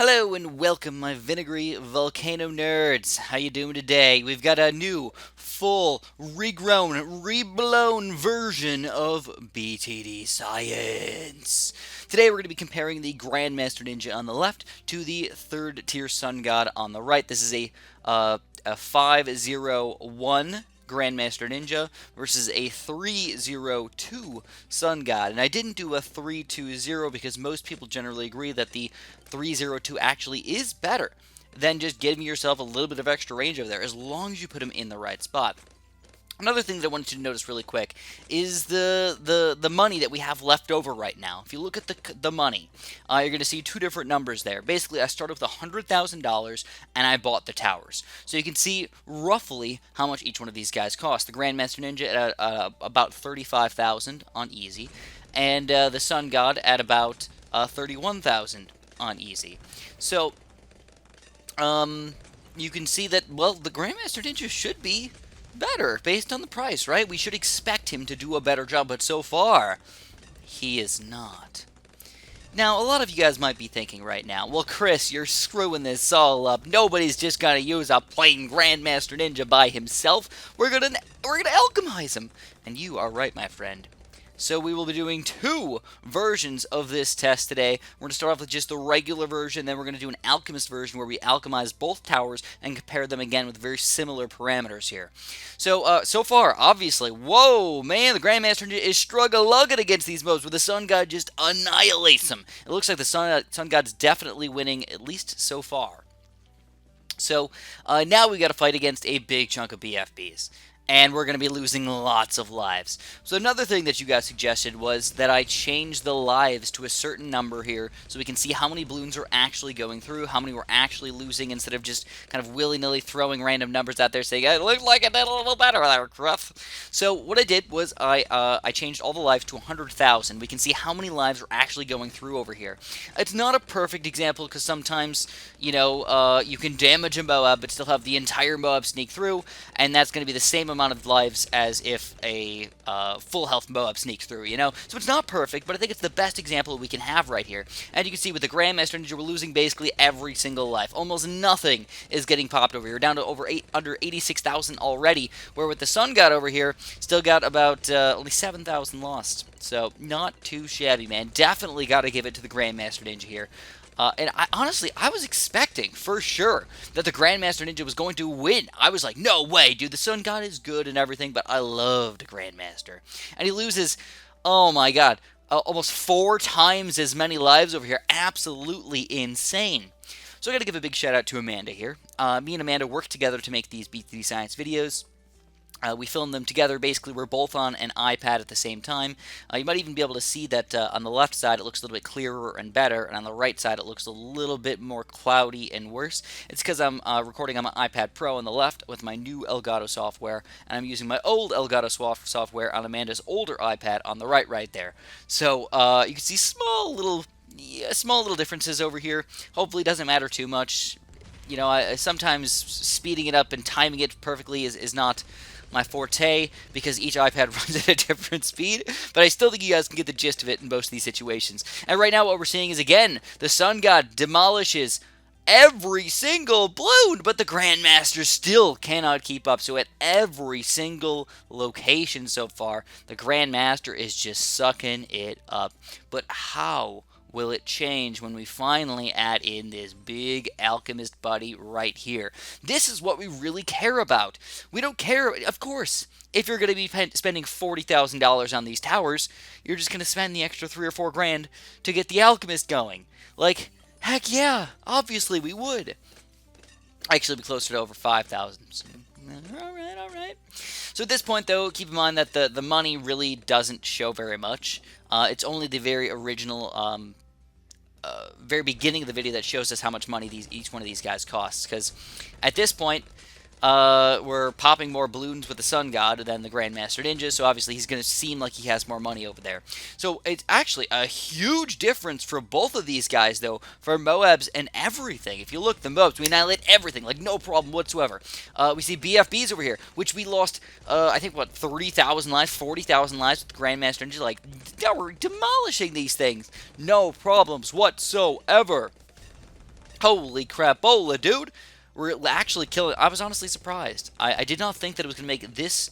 Hello and welcome, my vinegary volcano nerds. How you doing today? We've got a new, full, regrown, reblown version of BTD Science. Today we're going to be comparing the Grandmaster Ninja on the left to the third tier Sun God on the right. This is a 501 Grandmaster Ninja versus a 302 Sun God. And I didn't do a 320 because most people generally agree that the 302 actually is better than just giving yourself a little bit of extra range over there, as long as you put him in the right spot. Another thing that I wanted you to notice really quick is the money that we have left over right now. If you look at the money, you're going to see two different numbers there. Basically, I started with $100,000 and I bought the towers. So you can see roughly how much each one of these guys cost. The Grandmaster Ninja at about $35,000 on easy, and the Sun God at about $31,000 on easy. So you can see that, well, the Grandmaster Ninja should be better based on the price, right? We should expect him to do a better job, but so far, he is not. Now, a lot of you guys might be thinking right now, well, Chris, you're screwing this all up. Nobody's just gonna use a plain Grandmaster Ninja by himself. We're gonna alchemize him. And you are right, my friend. So we will be doing two versions of this test today. We're going to start off with just the regular version, then we're going to do an alchemist version where we alchemize both towers and compare them again with very similar parameters here. So, so far, obviously, whoa, man, the Grandmaster Ninja is struggle-lugging against these mobs, where the Sun God just annihilates them. It looks like the Sun God's definitely winning, at least so far. So, now we got to fight against a big chunk of BFBs. And we're going to be losing lots of lives. So another thing that you guys suggested was that I change the lives to a certain number here so we can see how many balloons are actually going through, how many we're actually losing, instead of just kind of willy-nilly throwing random numbers out there saying, it looked like it did a little better there, Gruff. So what I did was I changed all the lives to 100,000. We can see how many lives are actually going through over here. It's not a perfect example because sometimes, you know, you can damage a Moab but still have the entire Moab sneak through, and that's going to be the same amount of lives as if a full health Moab sneaks through, you know? So it's not perfect, but I think it's the best example we can have right here. And you can see with the Grandmaster Ninja, we're losing basically every single life. Almost nothing is getting popped over here. We're down to under 86,000 already, where with the Sun God over here, still got about only 7,000 lost. So not too shabby, man. Definitely got to give it to the Grandmaster Ninja here. And honestly, I was expecting, for sure, that the Grandmaster Ninja was going to win. I was like, no way, dude, the Sun God is good and everything, but I loved Grandmaster. And he loses, oh my god, almost 4 times as many lives over here. Absolutely insane. So I got to give a big shout out to Amanda here. Me and Amanda worked together to make these BTD Science videos. We filmed them together. Basically, we're both on an iPad at the same time. You might even be able to see that on the left side it looks a little bit clearer and better, and on the right side it looks a little bit more cloudy and worse. It's because I'm recording on my iPad Pro on the left with my new Elgato software, and I'm using my old Elgato software on Amanda's older iPad on the right there. So you can see small little differences over here. Hopefully it doesn't matter too much. You know, sometimes speeding it up and timing it perfectly is not my forte, because each iPad runs at a different speed, but I still think you guys can get the gist of it in most of these situations. And right now what we're seeing is, again, the Sun God demolishes every single balloon, but the Grandmaster still cannot keep up. So at every single location so far, the Grandmaster is just sucking it up. But how will it change when we finally add in this big alchemist buddy right here? This is what we really care about. We don't care, of course, if you're going to be spending $40,000 on these towers, you're just going to spend the extra 3 or 4 grand to get the alchemist going. Like, heck yeah, obviously we would. Actually, be closer to over 5,000. So, all right. So at this point, though, keep in mind that the money really doesn't show very much. It's only the very original, very beginning of the video that shows us how much money each one of these guys costs. Because at this point, we're popping more balloons with the Sun God than the Grandmaster Ninja, so obviously he's going to seem like he has more money over there. So it's actually a huge difference for both of these guys, though, for Moabs and everything. If you look, the Moabs, we annihilate everything, like no problem whatsoever. We see BFBs over here, which we lost, I think, what, 30,000 lives, 40,000 lives with the Grandmaster Ninja. Like, we're demolishing these things. No problems whatsoever. Holy crapola, dude! We're actually killing. I was honestly surprised. I did not think that it was going to make this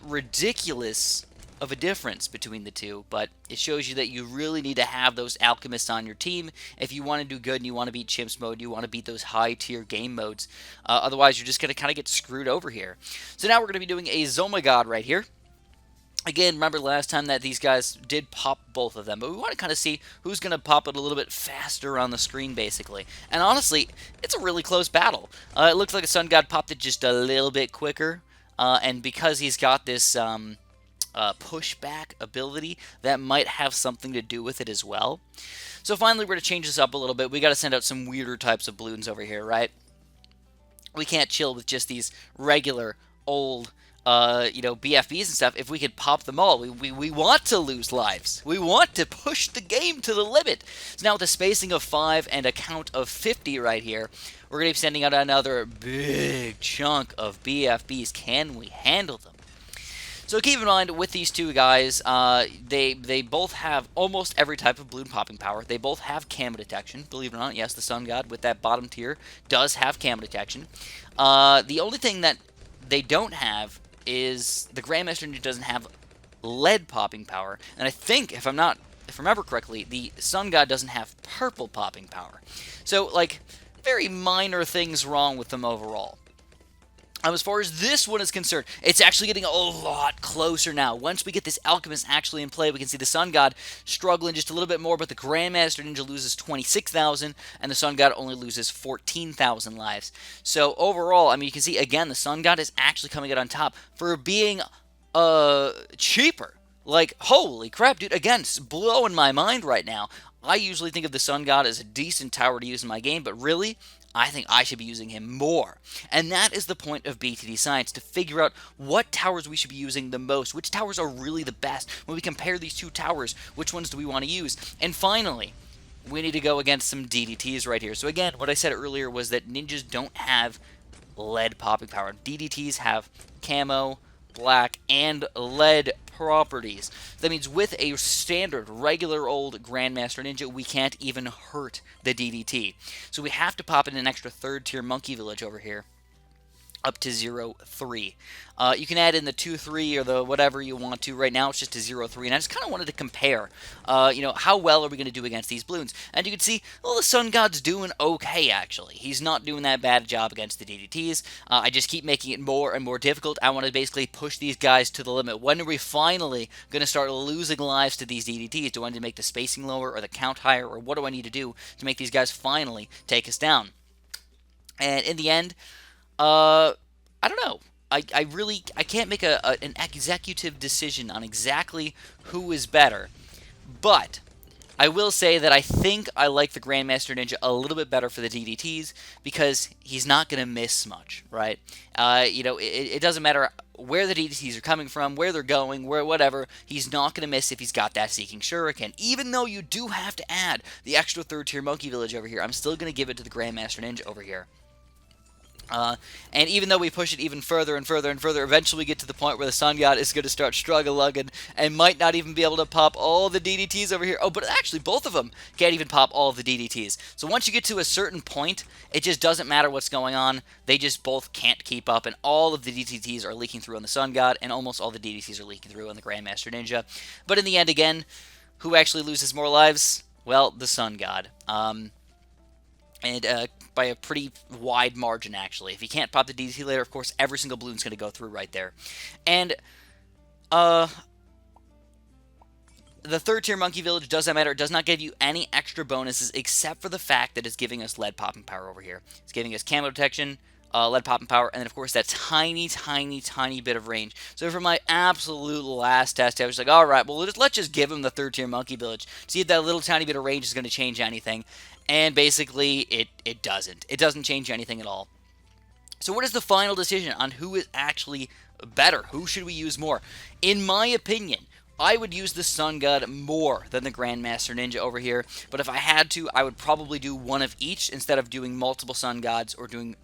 ridiculous of a difference between the two, but it shows you that you really need to have those alchemists on your team if you want to do good and you want to beat chimps mode, you want to beat those high tier game modes. Otherwise, you're just going to kind of get screwed over here. So now we're going to be doing a Zoma God right here. Again, remember last time that these guys did pop both of them, but we want to kind of see who's going to pop it a little bit faster on the screen, basically. And honestly, it's a really close battle. It looks like a Sun God popped it just a little bit quicker, and because he's got this pushback ability, that might have something to do with it as well. So finally, we're going to change this up a little bit. We got to send out some weirder types of balloons over here, right? We can't chill with just these regular old BFBs and stuff. If we could pop them all, we want to lose lives. We want to push the game to the limit. So now with a spacing of 5 and a count of 50 right here, we're going to be sending out another big chunk of BFBs. Can we handle them? So keep in mind, with these two guys, they both have almost every type of balloon popping power. They both have camo detection. Believe it or not, yes, the Sun God with that bottom tier does have camo detection. The only thing that they don't have is the Grandmaster Ninja doesn't have lead popping power, and I think if I remember correctly, the Sun God doesn't have purple popping power. So like very minor things wrong with them overall. As far as this one is concerned, it's actually getting a lot closer now. Once we get this Alchemist actually in play, we can see the Sun God struggling just a little bit more, but the Grandmaster Ninja loses 26,000, and the Sun God only loses 14,000 lives. So overall, I mean, you can see, again, the Sun God is actually coming out on top for being cheaper. Like, holy crap, dude, again, it's blowing my mind right now. I usually think of the Sun God as a decent tower to use in my game, but really, I think I should be using him more. And that is the point of BTD Science, to figure out what towers we should be using the most, which towers are really the best. When we compare these two towers, which ones do we want to use? And finally, we need to go against some DDTs right here. So again, what I said earlier was that ninjas don't have lead popping power. DDTs have camo, black, and lead properties. That means with a standard, regular old Grandmaster Ninja, we can't even hurt the DDT. So we have to pop in an extra third tier monkey village over here, up to 0-3. You can add in the 2-3 or the whatever you want to. Right now it's just a 0-3, and I just kind of wanted to compare, how well are we going to do against these balloons. And you can see, well, the Sun God's doing okay, actually. He's not doing that bad a job against the DDTs. I just keep making it more and more difficult. I want to basically push these guys to the limit. When are we finally going to start losing lives to these DDTs? Do I need to make the spacing lower or the count higher, or what do I need to do to make these guys finally take us down? And in the end, I don't know. I can't make an executive decision on exactly who is better, but I will say that I think I like the Grandmaster Ninja a little bit better for the DDTs because he's not going to miss much, right? It doesn't matter where the DDTs are coming from, where they're going, whatever. He's not going to miss if he's got that Seeking Shuriken. Even though you do have to add the extra third tier Monkey Village over here, I'm still going to give it to the Grandmaster Ninja over here. And even though we push it even further and further and further, eventually we get to the point where the Sun God is going to start struggling and might not even be able to pop all the DDTs over here. Oh, but actually both of them can't even pop all of the DDTs. So once you get to a certain point, it just doesn't matter what's going on. They just both can't keep up, and all of the DDTs are leaking through on the Sun God, and almost all the DDTs are leaking through on the Grandmaster Ninja. But in the end, again, who actually loses more lives? Well, the Sun God. By a pretty wide margin, actually. If you can't pop the DDT later, of course, every single balloon's going to go through right there. And, the third tier Monkey Village doesn't matter. It does not give you any extra bonuses except for the fact that it's giving us lead popping power over here. It's giving us camo detection, lead popping power, and then, of course, that tiny, tiny, tiny bit of range. So for my absolute last test, I was like, all right, well, let's just give him the third tier Monkey Village. See if that little tiny bit of range is going to change anything. And basically, it doesn't. It doesn't change anything at all. So what is the final decision on who is actually better? Who should we use more? In my opinion, I would use the Sun God more than the Grandmaster Ninja over here. But if I had to, I would probably do one of each instead of doing multiple Sun Gods or doing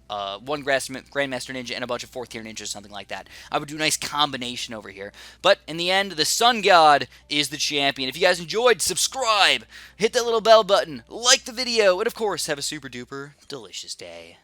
one Grandmaster Ninja and a bunch of 4th tier ninjas, something like that. I would do a nice combination over here. But in the end, the Sun God is the champion. If you guys enjoyed, subscribe, hit that little bell button, like the video, and of course, have a super duper delicious day.